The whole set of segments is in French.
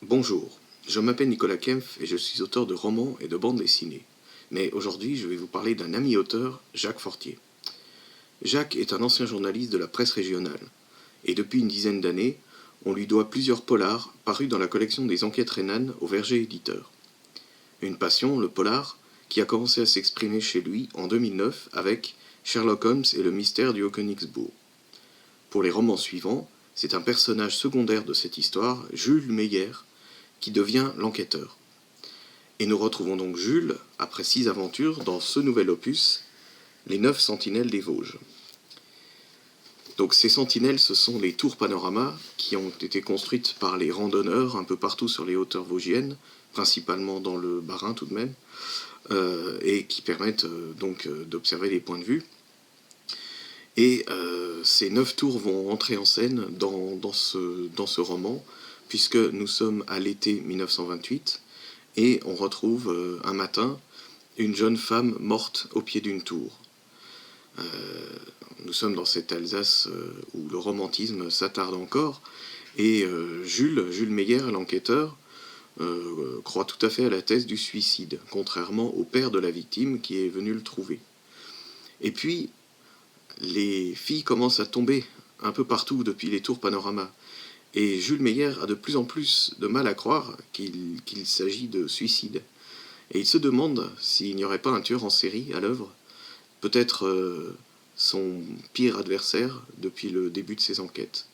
Bonjour, je m'appelle Nicolas Kempf et je suis auteur de romans et de bandes dessinées. Mais aujourd'hui, je vais vous parler d'un ami auteur, Jacques Fortier. Jacques est un ancien journaliste de la presse régionale, et depuis une dizaine d'années, on lui doit plusieurs polars parus dans la collection des Enquêtes rhénanes au Verger éditeur. Une passion, le polar, qui a commencé à s'exprimer chez lui en 2009 avec Sherlock Holmes et le mystère du Haut-Königsbourg. Pour les romans suivants, c'est un personnage secondaire de cette histoire, Jules Meyer, qui devient l'enquêteur. Et nous retrouvons donc Jules, après 6 aventures, dans ce nouvel opus, les 9 sentinelles des Vosges. Donc ces sentinelles, ce sont les tours panorama qui ont été construites par les randonneurs un peu partout sur les hauteurs vosgiennes, principalement dans le Bas-Rhin tout de même, et qui permettent donc d'observer les points de vue. Et ces 9 tours vont entrer en scène dans ce roman, puisque nous sommes à l'été 1928, et on retrouve un matin une jeune femme morte au pied d'une tour. Nous sommes dans cette Alsace où le romantisme s'attarde encore, et Jules Meyer, l'enquêteur, croit tout à fait à la thèse du suicide, contrairement au père de la victime qui est venu le trouver. Et puis, les filles commencent à tomber un peu partout depuis les tours panorama. Et Jules Meyer a de plus en plus de mal à croire qu'il s'agit de suicide. Et il se demande s'il n'y aurait pas un tueur en série à l'œuvre, peut-être son pire adversaire depuis le début de ses enquêtes.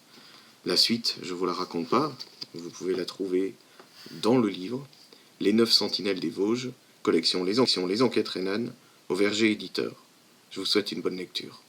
La suite, je ne vous la raconte pas, vous pouvez la trouver dans le livre, Les 9 sentinelles des Vosges, collection Les Enquêtes rhénanes, au Verger éditeur. Je vous souhaite une bonne lecture.